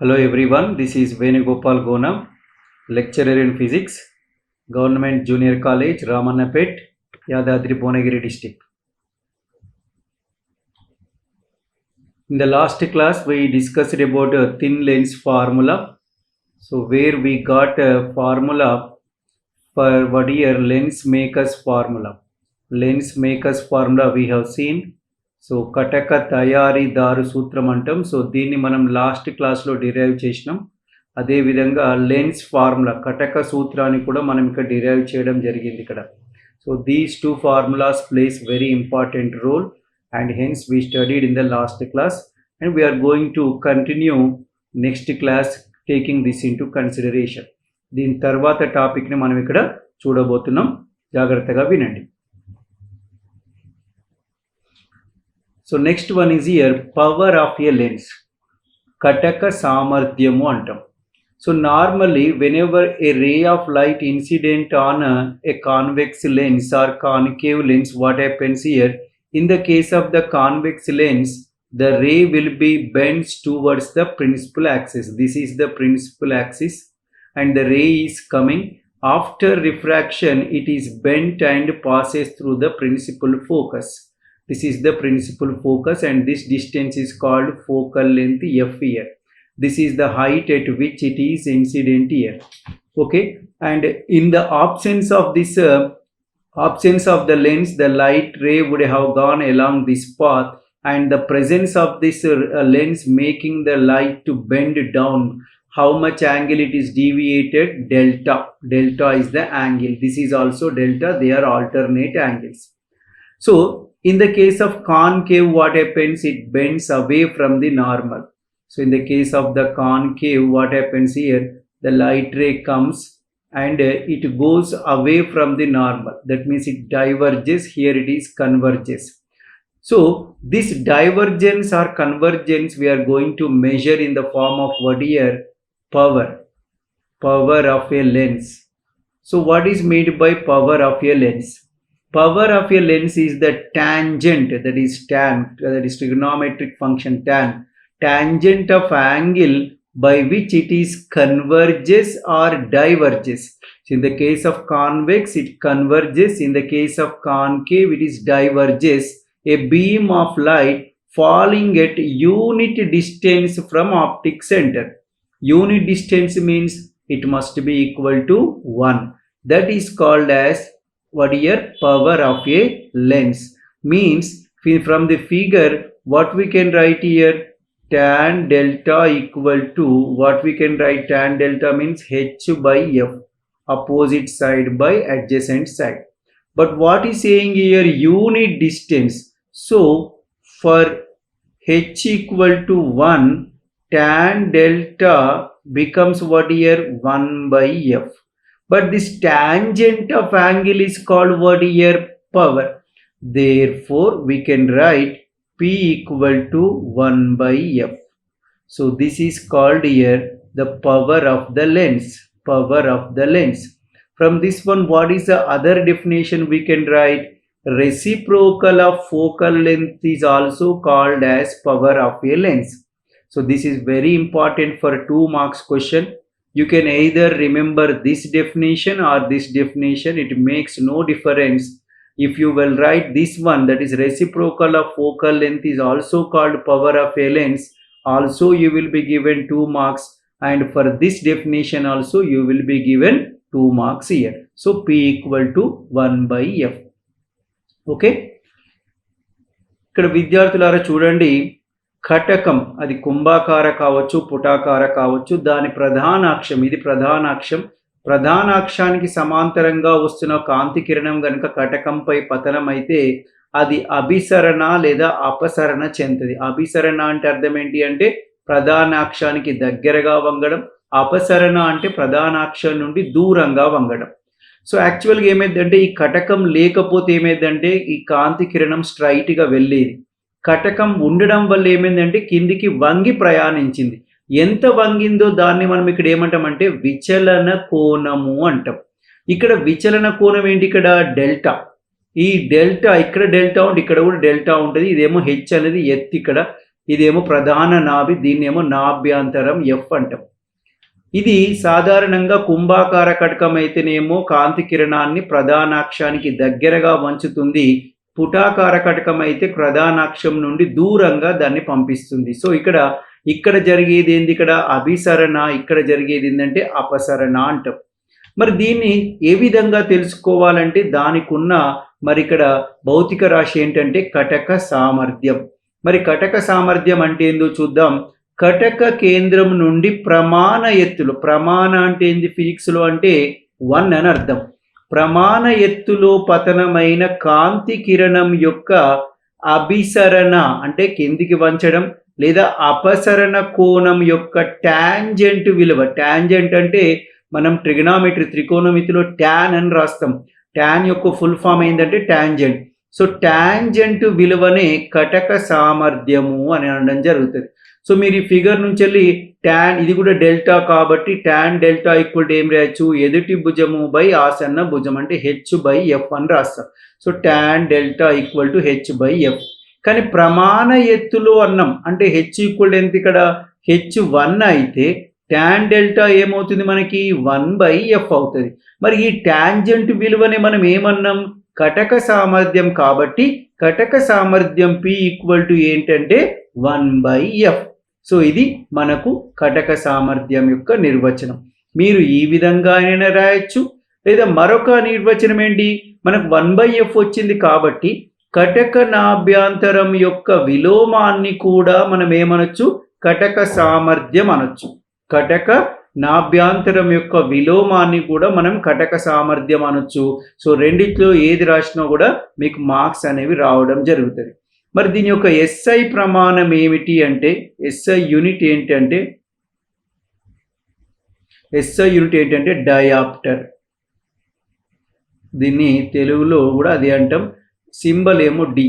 Hello everyone, this is Venugopal Gonam, lecturer in physics, Government Junior College, Ramannapet, Yadadri Bhuvanagiరి district. In the last class, we discussed about a thin lens formula. So where we got a formula for what here lens makers formula. Lens makers formula we have seen. So కటక తయారీదారు సూత్రం అంటాం. So దీన్ని మనం last క్లాస్లో derive చేసినాం. అదేవిధంగా lens formula కటక సూత్రాన్ని కూడా మనం ఇక్కడ డిరైవ్ చేయడం జరిగింది ఇక్కడ. So these two formulas plays very important role and hence we studied in the last class and we are going to continue next class taking this into consideration. దీని తర్వాత టాపిక్ని మనం ఇక్కడ చూడబోతున్నాం, జాగ్రత్తగా వినండి. So next one is here power of a lens. Kataka samarthyamu antam. So normally whenever a ray of light incident on a convex lens or concave lens, what happens here? In the case of the convex lens, the ray will be bent towards the principal axis. This is the principal axis and the ray is coming. After refraction, it is bent and passes through the principal focus. This is the principal focus and this distance is called focal length f here. This is the height at which it is incident here. Okay, and in the absence of this absence of the lens, the light ray would have gone along this path, and the presence of this lens making the light to bend down. How much angle it is deviated? Delta. Delta is the angle. This is also delta. They are alternate angles. So in the case of concave, what happens? It bends away from the normal. So in the case of the concave, what happens here? The light ray comes and it goes away from the normal. That means it diverges. Here it is converges. So this divergence or convergence we are going to measure in the form of what here? Power. Power of a lens. So what is made by power of a lens? Power of a lens is the tangent, that is tan, that is trigonometric function tan, tangent of angle by which it is converges or diverges. So in the case of convex, it converges. In the case of concave, it is diverges. A beam of light falling at unit distance from optic center. Unit distance means it must be equal to 1. That is called as what here? Power of a lens. Means from the figure what we can write here? Tan delta equal to what we can write? Tan delta means h by f, opposite side by adjacent side. But what is saying here? Unit distance. So for h equal to 1, tan delta becomes what here? 1 by f. But this tangent of angle is called what here? Power. Therefore, we can write P equal to 1 by F. So this is called here the power of the lens. Power of the lens. From this one, what is the other definition we can write? Reciprocal of focal length is also called as power of a lens. So this is very important for 2 marks question. You can either remember this definition or this definition. It makes no difference. If you will write this one, that is reciprocal of focal length is also called power of a lens, also you will be given 2 marks, and for this definition also you will be given 2 marks here. So P equal to 1 by F. Okay, ikkada vidyarthulara chudandi, కటకం అది కుంభాకార కావచ్చు, పుటాకార కావచ్చు, దాని ప్రధాన అక్షం, ఇది ప్రధాన అక్షం, ప్రధాన అక్షానికి సమాంతరంగా వస్తున్న కాంతి కిరణం కనుక కటకంపై పతనం అయితే అది అభిసరణ లేదా అపసరణ చెందుతుంది. అభిసరణ అంటే అర్థం ఏంటి అంటే ప్రధాన అక్షానికి దగ్గరగా వంగడం, అపసరణ అంటే ప్రధాన అక్షం నుండి దూరంగా వంగడం. సో యాక్చువల్గా ఏమైందంటే ఈ కటకం లేకపోతే ఏమైందంటే ఈ కాంతి కిరణం స్ట్రైట్గా వెళ్ళేది. కటకం ఉండడం వల్ల ఏమైందంటే కిందికి వంగి ప్రయాణించింది. ఎంత వంగిందో దాన్ని మనం ఇక్కడ ఏమంటామంటే విచలన కోణము అంటాం. ఇక్కడ విచలన కోణం ఏంటి? ఇక్కడ డెల్టా. ఈ డెల్టా ఇక్కడ డెల్టా ఉంటుంది, ఇక్కడ కూడా డెల్టా ఉంటుంది. ఇదేమో హెచ్ అనేది ఎత్తు, ఇక్కడ ఇదేమో ప్రధాన నాభి, దీన్నేమో నాభ్యంతరం ఎఫ్ అంటాం. ఇది సాధారణంగా కుంభాకార కటకం అయితేనేమో కాంతి కిరణాన్ని ప్రధానాక్షానికి దగ్గరగా వంచుతుంది. పుటాకార కటకం అయితే ప్రధానాక్షం నుండి దూరంగా దాన్ని పంపిస్తుంది. సో ఇక్కడ జరిగేది ఏంది, ఇక్కడ అభిసరణ, ఇక్కడ జరిగేది ఏంటంటే అపసరణ అంటాం. మరి దీన్ని ఏ విధంగా తెలుసుకోవాలంటే దానికి ఉన్న మరి ఇక్కడ భౌతిక రాశి ఏంటంటే కటక సామర్థ్యం. మరి కటక సామర్థ్యం అంటే ఏందో చూద్దాం. కటక కేంద్రం నుండి ప్రమాణ ఎత్తులు, ప్రమాణ అంటే ఏంది ఫిజిక్స్లో అంటే 1 అని అర్థం. ప్రమాణ ఎత్తులో పతనమైన కాంతి కిరణం యొక్క అభిసరణ అంటే కిందికి వంచడం లేదా అపసరణ కోణం యొక్క టాంజెంట్ విలువ. టాంజెంట్ అంటే మనం ట్రిగనామెట్రీ త్రికోణమితిలో ట్యాన్ అని రాస్తాం. ట్యాన్ యొక్క ఫుల్ ఫామ్ ఏంటంటే టాంజెంట్. సో టాంజెంట్ విలువనే కటక సామర్థ్యము అని అనడం జరుగుతుంది. సో మీరు ఈ ఫిగర్ నుంచి వెళ్ళి ట్యాన్, ఇది కూడా డెల్టా కాబట్టి ట్యాన్ డెల్టా ఈక్వల్ టు ఏం రాయొచ్చు, ఎదుటి భుజము బై ఆసన్న భుజం అంటే h/f అని రాస్తాం. So tan delta equal to h/f. కానీ ప్రమాణ ఎత్తులో అన్నం అంటే h ఈక్వల్ ఎంత, ఇక్కడ h1 అయితే ట్యాన్ డెల్టా ఏమవుతుంది మనకి 1/f అవుతుంది. మరి ఈ టాంజెంట్ విలువని మనం ఏమన్నాం, కటక సామర్థ్యం కాబట్టి కటక సామర్థ్యం P ఈక్వల్ టు ఏంటంటే 1/f. సో ఇది మనకు కటక సామర్థ్యం యొక్క నిర్వచనం. మీరు ఈ విధంగా అయినా రాయొచ్చు, లేదా మరొక నిర్వచనం ఏంటి, మనకు 1/f వచ్చింది కాబట్టి కటక నాభ్యంతరం యొక్క విలోమాన్ని కూడా మనం ఏమనొచ్చు, కటక సామర్థ్యం అనొచ్చు. కటక నాభ్యంతరం యొక్క విలోమాన్ని కూడా మనం కటక సామర్థ్యం అనొచ్చు. సో రెండిట్లో ఏది రాసినా కూడా మీకు మార్క్స్ అనేవి రావడం జరుగుతుంది. మరి దీని యొక్క ఎస్ఐ ప్రమాణం ఏమిటి అంటే, ఎస్ఐ యూనిట్ ఏంటంటే డయాప్టర్. దీన్ని తెలుగులో కూడా అదే అంటాం. సింబల్ ఏమో డి,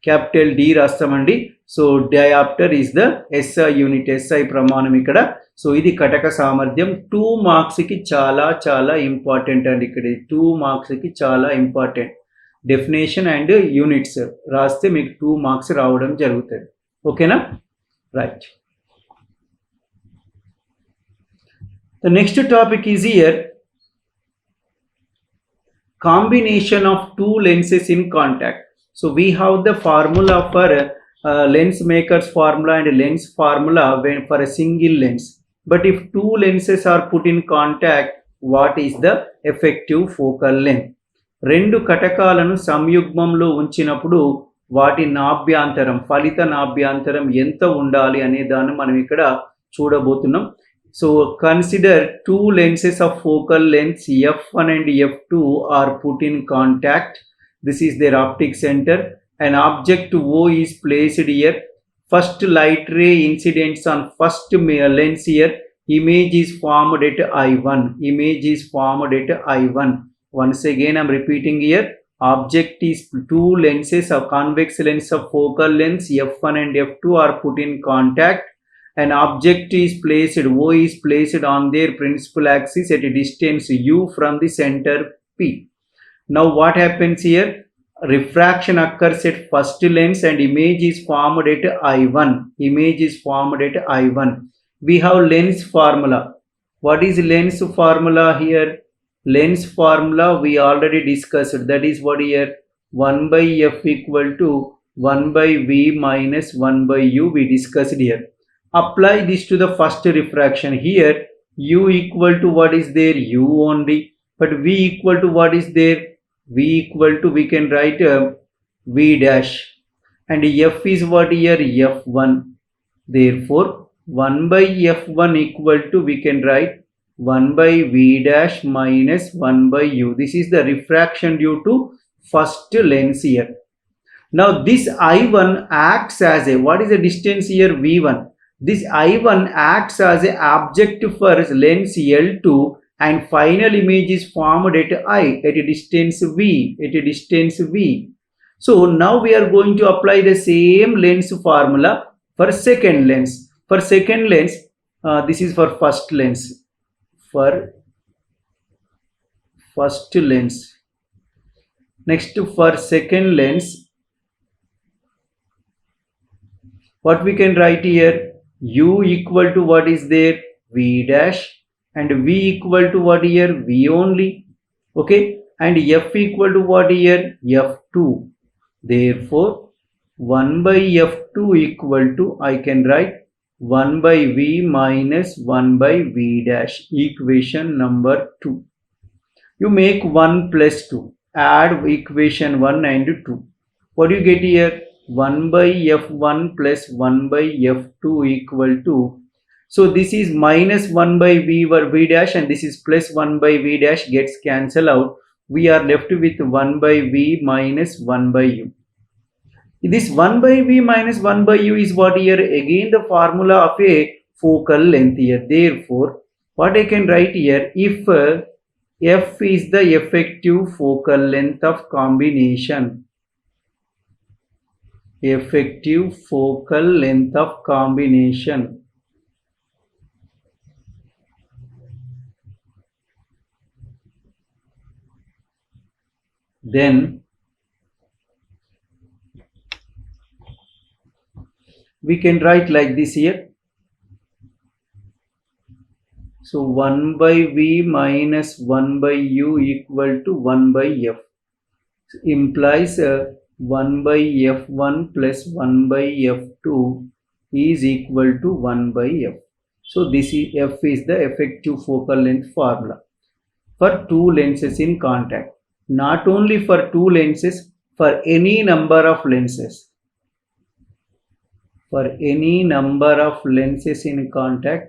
క్యాపిటల్ డి రాస్తామండి. So diopter is the SI unit, SI ప్రమాణం ఇక్కడ. సో ఇది కటక సామర్థ్యం. 2 మార్క్స్కి చాలా చాలా ఇంపార్టెంట్ అండి. ఇక్కడ 2 మార్క్స్కి చాలా ఇంపార్టెంట్. డెఫినేషన్ అండ్ యూనిట్స్ రాస్తే మీకు 2 మార్క్స్ రావడం జరుగుతుంది. ఓకేనా, right. The next topic is here combination of 2 lenses in contact. So we have the formula for lens maker's formula and lens formula when for a single lens. But if 2 lenses are put in contact, what is the effective focal length? రెండు కటకాలను సంయుగ్మంలో ఉంచినప్పుడు వాటి నాభ్యంతరం, ఫలిత నాభ్యంతరం ఎంత ఉండాలి అనే దాన్ని మనం ఇక్కడ చూడబోతున్నాం. So consider 2 lenses of focal lengths f1 and f2 are put in contact. This is their optic center. An object O is placed here. First light ray incidents on first lens here. Image is formed at I1. Image is formed at I1. Once again I am repeating here. Object is 2 lenses of convex lens of focal lengths f1 and f2 are put in contact. An object is placed, O is placed on their principal axis at a distance u from the center P. Now what happens here? Refraction occurs at first lens and image is formed at I1. Image is formed at I1. We have lens formula. What is lens formula here? Lens formula we already discussed. That is what here? 1/f equal to 1/v minus 1/u we discussed here. Apply this to the first refraction. Here u equal to what is there? U only. But v equal to what is there? V equal to, we can write v dash. And f is what here? f1. Therefore 1/f1 equal to, we can write 1/v dash minus 1/u. This is the refraction due to first lens here. Now this I1 acts as a, what is the distance here? V1. This I1 acts as an object for lens L2 and final image is formed at I, at a distance V, at a distance V. So now we are going to apply the same lens formula for second lens. For second lens, this is for first lens. For first lens. Next for second lens. what we can write here? U equal to what is there? V dash, and V equal to what here? V only. Okay, and F equal to what here? F2. Therefore 1 by F2 equal to, I can write 1 by V minus 1 by V dash, equation number 2. You make 1 plus 2, add equation 1 and 2. What do you get here? 1 by F1 plus 1 by F2 equal to, so this is minus 1 by V dash and this is plus 1 by V dash, gets cancelled out. We are left with 1 by V minus 1 by U. This 1 by V minus 1 by U is what here? Again the formula of a focal length here. Therefore, what I can write here? If F is the effective focal length of combination, effective focal length of combination, then we can write like this here. So 1 by V minus 1 by U equal to 1 by F, implies 1 by F1 plus 1 by F2 is equal to 1 by F. So this is F is the effective focal length formula for two lenses in contact. Not only for two lenses, for any number of lenses. For any number of lenses in contact,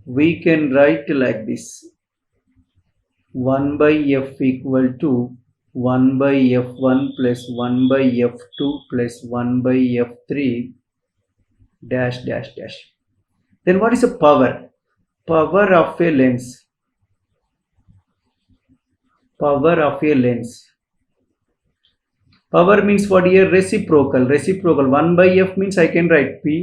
we can write like this: 1 by F equal to 1 by F1 plus 1 by F2 plus 1 by F3 dash dash dash. Then what is the power? Power of a lens. Power of a lens. Power means what here? Reciprocal. Reciprocal. 1 by F means I can write P.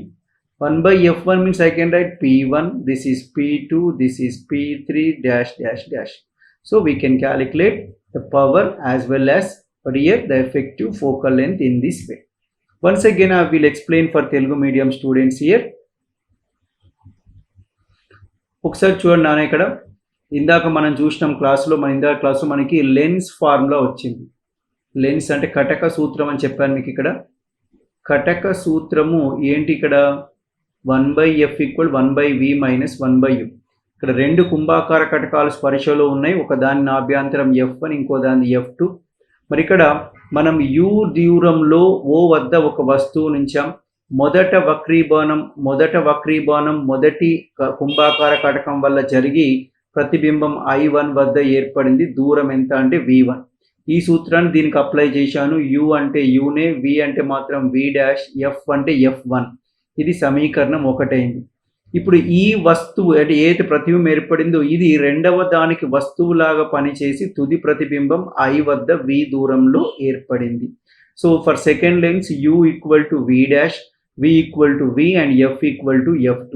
1 by F1 means I can write P1. This is P2. This is P3 dash dash dash. So we can calculate the power as well as what here? The effective focal length in this way. Once again I will explain for Telugu medium students here. ఒకసారి చూడండి నాన్న, ఇక్కడ ఇందాక మనం చూసినాం క్లాస్లో, మనకి lens formula వచ్చింది. లెన్స్ అంటే కటక సూత్రం అని చెప్పాను మీకు. ఇక్కడ కటక సూత్రము ఏంటి? ఇక్కడ 1 by F equal 1 by V minus 1 by U. ఇక్కడ రెండు కుంభాకార కటకాలు స్పర్శలో ఉన్నాయి. ఒక దాని నాభ్యంతరం F1, ఇంకో దాని F2. మరి ఇక్కడ మనం U దూరంలో O వద్ద ఒక వస్తువు నుంచాం. మొదటి వక్రీభవనం మొదటి కుంభాకార కటకం వల్ల జరిగి ప్రతిబింబం I1 వద్ద ఏర్పడింది. దూరం ఎంత అంటే V1. ఈ సూత్రాన్ని దీనికి అప్లై చేశాను. U అంటే Uనే, V అంటే మాత్రం V డాష్, F అంటే F1. ఇది సమీకరణం 1 అయింది. ఇప్పుడు ఈ వస్తువు అంటే ఏదైతే ప్రతిబింబం ఏర్పడిందో ఇది రెండవ దానికి వస్తువులాగా పనిచేసి తుది ప్రతిబింబం I వద్ద V దూరంలో ఏర్పడింది. So for second lens U equal to V dash, V equal to V and F equal to F2.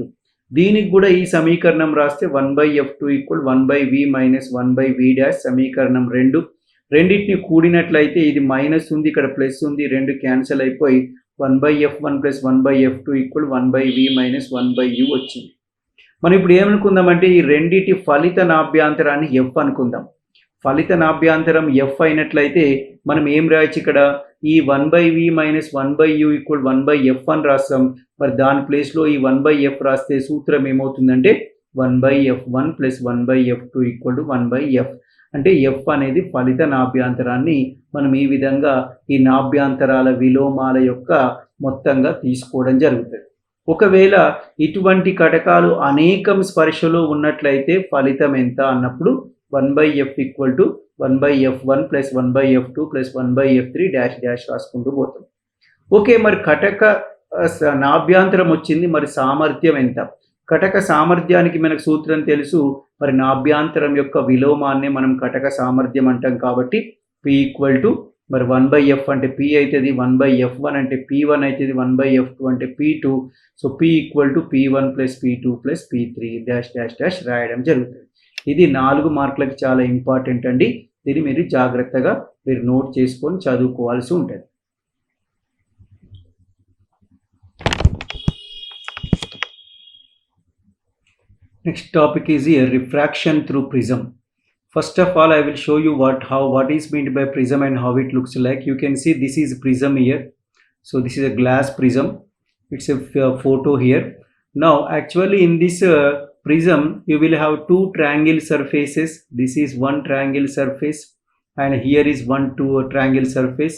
దీనికి కూడా ఈ సమీకరణం రాస్తే 1 by F2 equal 1 by V minus 1 by V dash, సమీకరణం 2. రెండింటిని కూడినట్లయితే ఇది మైనస్ ఉంది, ఇక్కడ ప్లస్ ఉంది, రెండు క్యాన్సిల్ అయిపోయి 1 by F1 plus 1 by F2 equal 1 by V minus 1 by U వచ్చింది. మనం ఇప్పుడు ఏమనుకుందామంటే ఈ రెండింటి ఫలిత నాభ్యంతరాన్ని F అనుకుందాం. ఫలిత నాభ్యంతరం F అయినట్లయితే మనం ఏం రాయొచ్చు? ఇక్కడ ఈ 1 by V minus 1 by U equal 1 by F అని రాస్తాం. మరి దాని ప్లేస్లో ఈ 1 by F రాస్తే సూత్రం ఏమవుతుందంటే 1 by F1 plus 1 by F2 equal to 1 by F. అంటే F అనేది ఫలిత నాభ్యంతరాన్ని మనం ఈ విధంగా ఈ నాభ్యంతరాల విలోమాల యొక్క మొత్తంగా తీసుకోవడం జరుగుతుంది. ఒకవేళ ఇటువంటి కటకాలు అనేకం స్పర్శలో ఉన్నట్లయితే ఫలితం ఎంత అన్నప్పుడు 1 by F equal to 1 by F1 plus 1 by F2 plus 1 by F3 dash dash రాసుకుంటూ పోతాం. ఓకే, మరి కటక నాభ్యంతరం వచ్చింది, మరి సామర్థ్యం ఎంత? కటక సామర్థ్యానికి మనకు సూత్రం తెలుసు. మరి నాభ్యంతరం యొక్క విలోమాన్నే మనం కటక సామర్థ్యం అంటాం. కాబట్టి P ఈక్వల్ టు మరి 1 by F అంటే P అవుతుంది, 1 by F1 అంటే P1 అవుతుంది, 1 by F2 అంటే P2. So P equal to P1 plus P2 plus P3 dash dash dash రాయడం జరుగుతుంది. ఇది 4 మార్కులకు చాలా ఇంపార్టెంట్ అండి. దీన్ని మీరు జాగ్రత్తగా నోట్ చేసుకొని చదువుకోవాల్సి ఉంటుంది. Next topic is here refraction through prism. First of all, I will show you what is meant by prism and how it looks like. You can see this is prism here. So this is a glass prism. It's a photo here. Now actually in this prism you will have two triangle surfaces. This is one triangle surface and here is two triangle surface,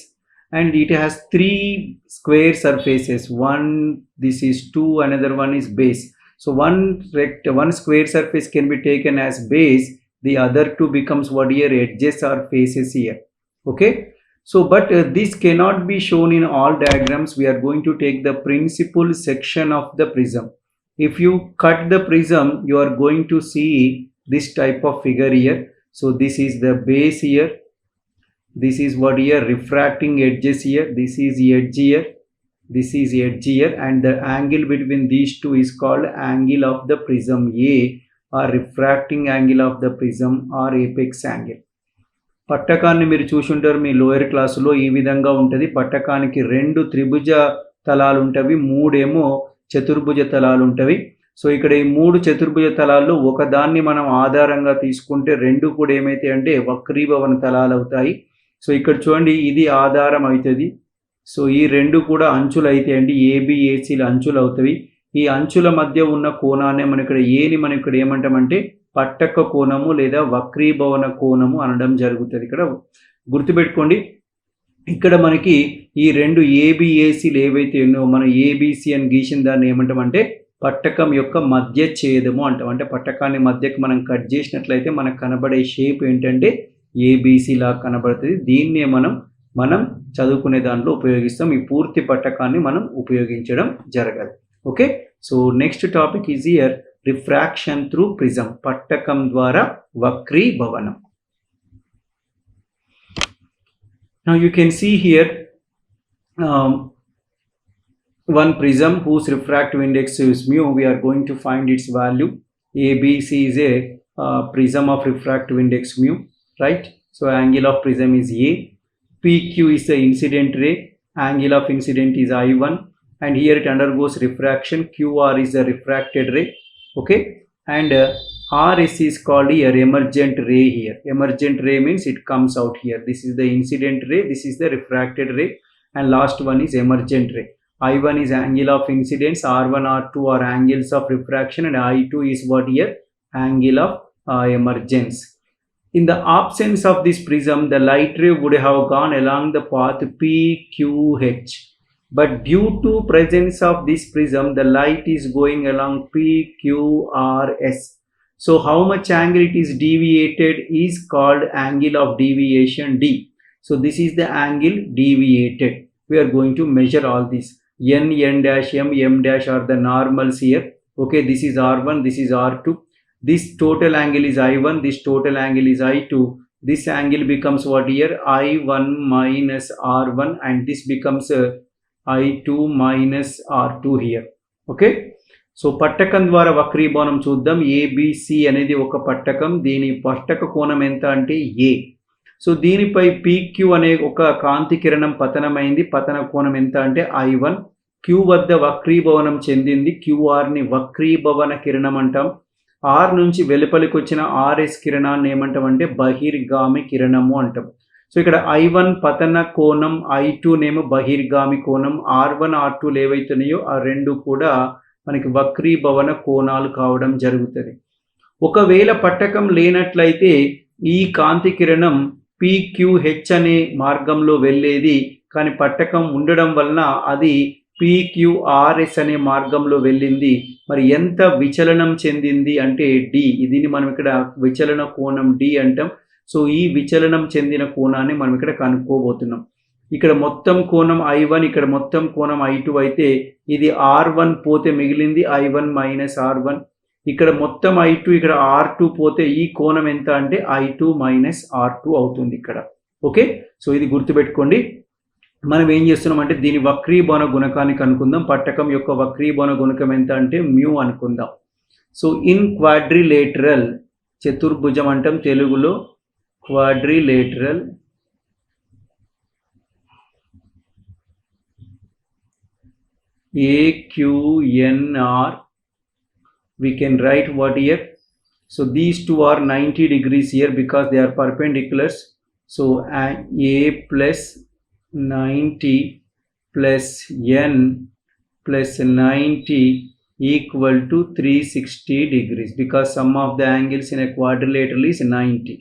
and it has three square surfaces. One, this is two, another one is base. So one square surface can be taken as base, the other two becomes what here, edges or faces here. Okay, so but this cannot be shown in all diagrams. We are going to take the principal section of the prism. If you cut the prism, you are going to see this type of figure here. So this is the base here, this is what here, refracting edges here, this is edge here, this is edge here, and the angle between these two is called angle of the prism A, or refracting angle of the prism, or apex angle. పట్టకాన్ని మీరు చూసుంటారు మీ lower క్లాసులో, ఈ విధంగా ఉంటుంది. పట్టకానికి రెండు త్రిభుజ తలాలు ఉంటవి, మూడేమో చతుర్భుజ తలాలు ఉంటవి. So ఇక్కడ ఈ మూడు చతుర్భుజ తలాల్లో ఒకదాన్ని మనం ఆధారంగా తీసుకుంటే రెండు కూడా ఏమైతే అంటే వక్రీభవన తలాలు అవుతాయి. సో ఇక్కడ చూడండి, ఇది ఆధారం అవుతుంది. సో ఈ రెండు కూడా అంచులు అయితే అండి, ఏబిఏసీలు అంచులు అవుతాయి. ఈ అంచుల మధ్య ఉన్న కోణాన్ని మనం ఇక్కడ ఏని మనం ఇక్కడ ఏమంటామంటే పట్టక కోణము లేదా వక్రీభవన కోణము అనడం జరుగుతుంది. ఇక్కడ గుర్తుపెట్టుకోండి, ఇక్కడ మనకి ఈ రెండు ఏబిఏసీలు ఏవైతే ఉన్నాయో మనం ఏబిసి అని గీసిన దాన్ని ఏమంటామంటే పట్టకం యొక్క మధ్య ఛేదము అంటాం. అంటే పట్టకాన్ని మధ్యకు మనం కట్ చేసినట్లయితే మనకు కనబడే షేప్ ఏంటంటే ఏబిసి లాగా కనబడుతుంది. దీన్నే మనం చదువుకునే దాంట్లో ఉపయోగిస్తాం. ఈ పూర్తి పట్టకాన్ని మనం ఉపయోగించడం జరగదు. Okay, so next topic is here refraction through prism, పట్టకం ద్వారా వక్రీభవనం. Now you can see here one prism whose refractive index is mu. We are going to find its value. ABC is a prism of refractive index mu, right? So angle of prism is A. PQ is the incident ray. Angle of incident is I1, and here it undergoes refraction. QR is the refracted ray. Okay, and RS is called here emergent ray. Here emergent ray means it comes out here. This is the incident ray, this is the refracted ray, and last one is emergent ray. I1 is angle of incidence, R1 R2 are angles of refraction, and I2 is what here, angle of emergence. In the absence of this prism, the light ray would have gone along the path PQH, but due to presence of this prism, the light is going along PQRS. So how much angle it is deviated is called angle of deviation D. So this is the angle deviated. We are going to measure all this. N, N dash, M dash are the normals here. Okay, this is R1, this is R2. This total angle is I1, this total angle is I2. This angle becomes what here, I1 minus R1, and this becomes I2 minus R2 here. Okay, so పట్టకం ద్వారా వక్రీభవనం చూద్దాం. ABC అనేది ఒక పట్టకం, దీని పట్టక కోణం ఎంత అంటే ఏ. సో దీనిపై పిక్యూ అనే ఒక కాంతి కిరణం పతనమైంది, పతన కోణం ఎంత అంటే I1. క్యూ వద్ద వక్రీభవనం చెందింది, క్యూఆర్ని వక్రీభవన కిరణం అంటాం. ఆర్ నుంచి వెలుపలికి వచ్చిన ఆర్ఎస్ కిరణాన్ని ఏమంటాం అంటే బహిర్గామి కిరణము అంటాం. సో ఇక్కడ I1 పతన కోణం, I2 నేమో బహిర్గామి కోణం. R1 R2 ఏవైతున్నాయో ఆ రెండు కూడా మనకి వక్రీభవన కోణాలు కావడం జరుగుతుంది. ఒకవేళ పట్టకం లేనట్లయితే ఈ కాంతి కిరణం PQH అనే మార్గంలో వెళ్ళేది, కానీ పట్టకం ఉండడం వలన అది PQRS అనే మార్గంలో వెళ్ళింది. మరి ఎంత విచలనం చెందింది అంటే D. దీన్ని మనం ఇక్కడ విచలన కోణం D అంటాం. సో ఈ విచలనం చెందిన కోణాన్ని మనం ఇక్కడ కనుక్కోబోతున్నాం. ఇక్కడ మొత్తం కోణం I1, ఇక్కడ మొత్తం కోణం I2 అయితే ఇది R1 పోతే మిగిలింది I1 మైనస్ R1. ఇక్కడ మొత్తం I2, ఇక్కడ R2 పోతే ఈ కోణం ఎంత అంటే I2 మైనస్ R2 అవుతుంది ఇక్కడ. ఓకే, సో ఇది గుర్తుపెట్టుకోండి. మనం ఏం చేస్తున్నాం అంటే దీని వక్రీభవన గుణకాన్ని కనుక్కుందాం. పట్టకం యొక్క వక్రీభవన గుణకం ఎంత అంటే మ్యూ అనుకుందాం. సో ఇన్ క్వాడ్రిలేటరల్, చతుర్భుజం అంటాం తెలుగులో, quadrilateral AQNR we can write what here. So these two are 90 degrees here because they are perpendiculars. So A plus 90 plus N plus 90 equal to 360 degrees because sum of the angles in a quadrilateral is 90.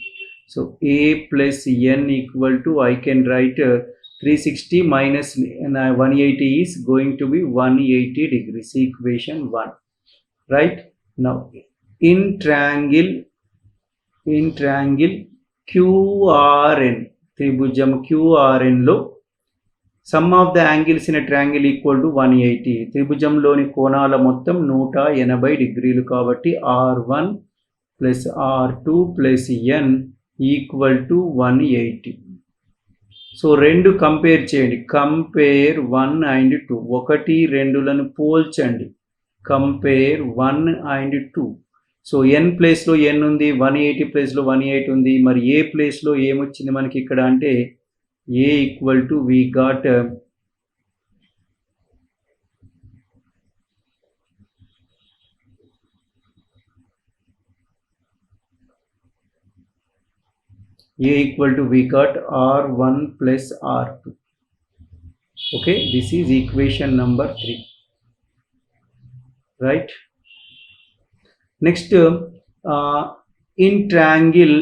So A plus N equal to, I can write 360 minus 180 is going to be 180 degrees, equation 1. Right? Now in triangle QRN, tribujam QRN lo sum of the angles in a triangle equal to 180. త్రిభుజంలోని కోణాల మొత్తం 180 డిగ్రీలు కాబట్టి R1 plus R2 plus N equal to 180. So రెండు compare చేయండి. Compare 1 and 2. 1, 2లను పోల్చండి. Compare 1 and 2. So n ప్లేస్లో n ఉంది, 180 ప్లేస్లో 180 ఉంది. మరి ఏ ప్లేస్లో ఏమొచ్చింది మనకి ఇక్కడ అంటే A equal to, we got A equal to, we got R1 plus R2. Okay, this is equation number 3. Right? Next, in triangle,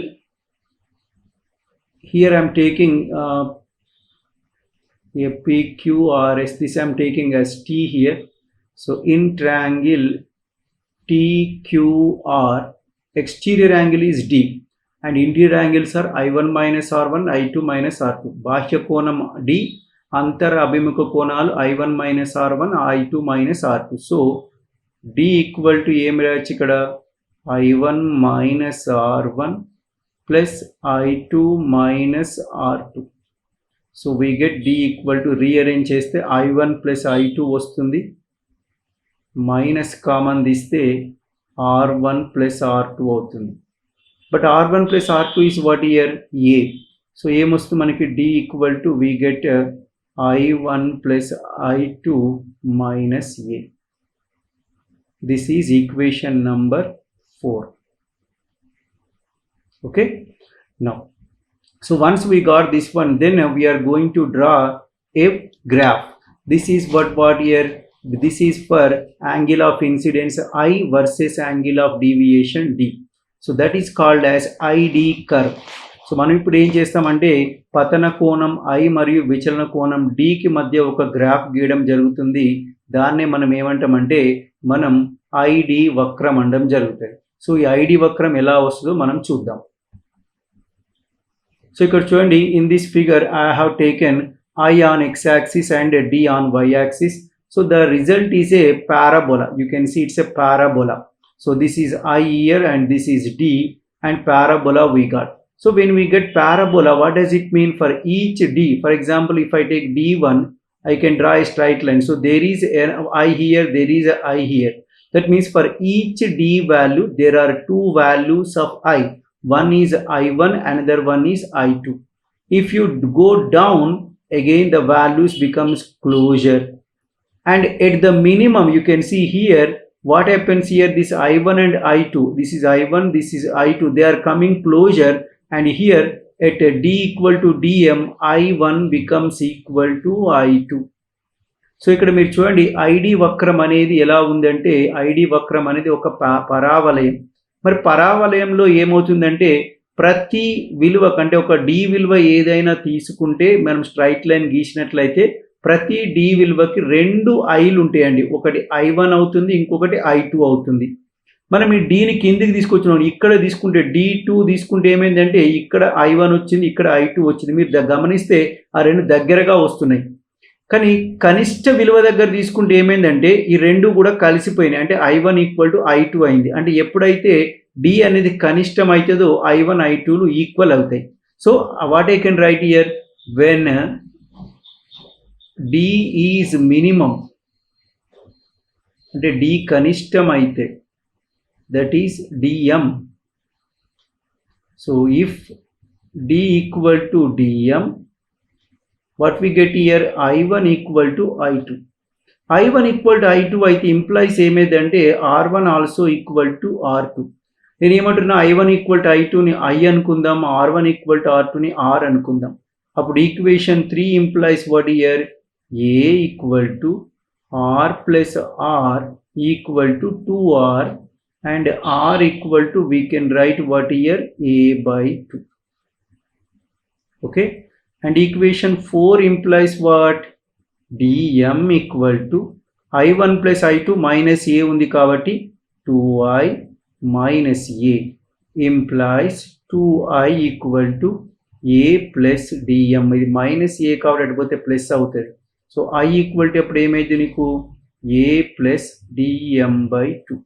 here I am taking a PQRS, this I am taking as T here. So in triangle TQR, exterior angle is D and interior angles are I1 minus R1, I2 minus R2. Bahya konam D, antar abhimukha konalu I1 minus R1, I2 minus R2. So D equal to em rayachu ikkada I1 minus R1 plus I2 minus R2. So we get D equal to, rearrange cheste I1 plus I2 vastundi, minus common diste R1 plus R2 avutundi. But R1 plus R2 is what here? A. So em vastu manaki D equal to, we get I1 plus I2 minus A. This is equation number 4. Okay, now so once we got this one, then we are going to draw a graph. This is what here, this is for angle of incidence I versus angle of deviation D. So that is called as ID curve. So మనం ఇప్పుడు ఏం చేస్తామంటే పతన కోణం I మరియు విచలన కోణం D కి మధ్య ఒక గ్రాఫ్ గీయడం జరుగుతుంది. దాన్నే మనం ఏమంటామంటే మనం ID వక్రం అనడం జరుగుతుంది. సో ఈ ID వక్రం ఎలా వస్తుందో మనం చూద్దాం. సో ఇక్కడ చూడండి, in this figure I have taken I on x-axis and D on y-axis. So the result is a parabola. You can see it's a parabola. So this is I here and this is D and parabola we got. So when we get parabola, what does it mean for each D? For example, if I take D1, I can draw a straight line. So there is an I here, there is a I here. That means for each D value, there are two values of I. One is I1, another one is I2. If you go down, again the values becomes closure. And at the minimum, you can see here, what happens here, this I1 and I2, this is I1, this is I2, they are coming closure. And here at D equal to DM, I1 becomes equal to I2. So ఇక్కడ మీరు చూడండి, ID వక్రం అనేది ఎలా ఉందంటే, ID వక్రం అనేది ఒక పరావలయం. మరి పరావలయంలో ఏమవుతుందంటే ప్రతి విలువ కంటే ఒక D విలువ ఏదైనా తీసుకుంటే మనం స్ట్రైట్ లైన్ గీసినట్లయితే ప్రతి D విలువకి రెండు ఐలు ఉంటాయండి. ఒకటి I1 అవుతుంది, ఇంకొకటి I2 అవుతుంది. మనం ఈ Dని కిందికి తీసుకొచ్చినాం. ఇక్కడ తీసుకుంటే D2 తీసుకుంటే ఏమైందంటే ఇక్కడ I1 వచ్చింది, ఇక్కడ I2 వచ్చింది. మీరు గమనిస్తే ఆ రెండు దగ్గరగా వస్తున్నాయి. కానీ కనిష్ట విలువ దగ్గర తీసుకుంటే ఏమైందంటే ఈ రెండు కూడా కలిసిపోయినాయి. అంటే I1 ఈక్వల్ టు I2 అయింది. అంటే ఎప్పుడైతే D అనేది కనిష్టం అవుతుందో I1 I2లు ఈక్వల్ అవుతాయి. So what I can right here, when D is minimum అంటే D కనిష్టం అయితే, that is DM. So if D equal to DM, what we get here, I1 equal to I2. I1 equal to I2 అయితే implies ఏమైందంటే R1 also equal to R2. నేను ఏమంటున్నా I1 equal to I2ని I అనుకుందాం, R1 equal to R2ని R అనుకుందాం. అప్పుడు equation 3 implies what here A equal to R plus R equal to 2R and R equal to we can write what here A by 2. Okay, and equation 4 implies what dm equal to I1 plus I2 minus A undi kabatti 2I minus A implies 2I equal to A plus dm. ఇది minus A కాబట్టి అటుపోతే plus అవుతుంది. So I equal to అప్పుడు ఏమైంది నీకు A plus dm by 2.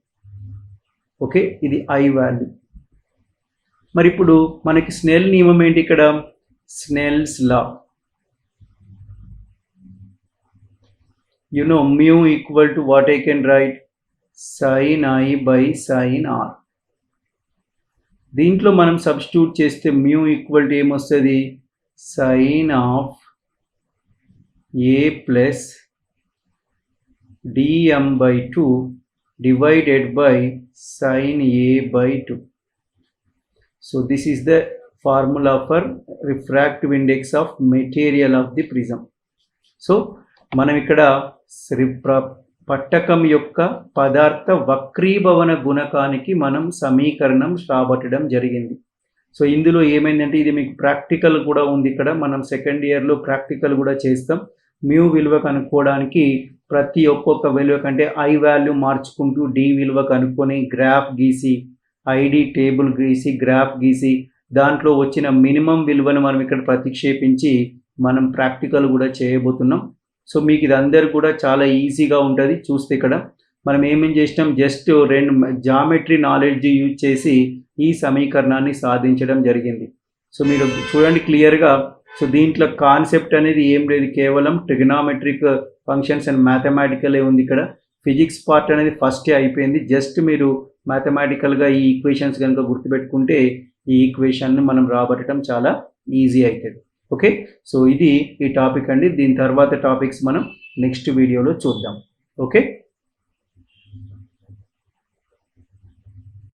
Okay, ఇది I value. మరి ఇప్పుడు మనకి స్నెల్ నియమం ఏంటి ఇక్కడ? Snell's law. You know mu equal to what I can write sine I by sine R. దీంట్లో మనం సబ్స్టిట్యూట్ చేస్తే మ్యూ ఈక్వల్ టు ఏమొస్తుంది? Sine of A plus dm by 2 divided by sin A by 2. So this is the formula for refractive index of material of the prism. So మనం ఇక్కడ పట్టకం యొక్క పదార్థ వక్రీభవన గుణకానికి మనం సమీకరణం రాబట్టడం జరిగింది. సో ఇందులో ఏమైందంటే ఇది మీకు ప్రాక్టికల్ కూడా ఉంది. ఇక్కడ మనం సెకండ్ ఇయర్లో ప్రాక్టికల్ కూడా చేస్తాం. మ్యూ విలువ కనుక్కోవడానికి ప్రతి ఒక్కొక్క విలువ కంటే I వాల్యూ మార్చుకుంటూ D విలువ కనుక్కొని గ్రాఫ్ గీసి ID టేబుల్ గీసి గ్రాఫ్ గీసి దాంట్లో వచ్చిన మినిమం విలువను మనం ఇక్కడ ప్రతిక్షేపించి మనం ప్రాక్టికల్ కూడా చేయబోతున్నాం. సో మీకు ఇది అందరు కూడా చాలా ఈజీగా ఉంటుంది. చూస్తే ఇక్కడ మనం ఏమేం చేసినాం, జస్ట్ 2 జామెట్రీ నాలెడ్జ్ యూజ్ చేసి ఈ సమీకరణాన్ని సాధించడం జరిగింది. సో మీరు చూడండి క్లియర్గా. సో దీంట్లో కాన్సెప్ట్ అనేది ఏం లేదు, కేవలం ట్రిగనామెట్రిక్ ఫంక్షన్స్ అండ్ మ్యాథమెటికలే ఉంది. ఇక్కడ ఫిజిక్స్ పార్ట్ అనేది ఫస్టే అయిపోయింది. జస్ట్ మీరు మ్యాథమెటికల్గా ఈ ఈక్వేషన్స్ కనుక గుర్తుపెట్టుకుంటే ఈ ఈక్వేషన్ని మనం రాబట్టడం చాలా ఈజీ అవుతుంది. ఓకే, సో ఇది ఈ టాపిక్ అండి. దీని తర్వాత టాపిక్స్ మనం నెక్స్ట్ వీడియోలో చూద్దాం. ఓకే.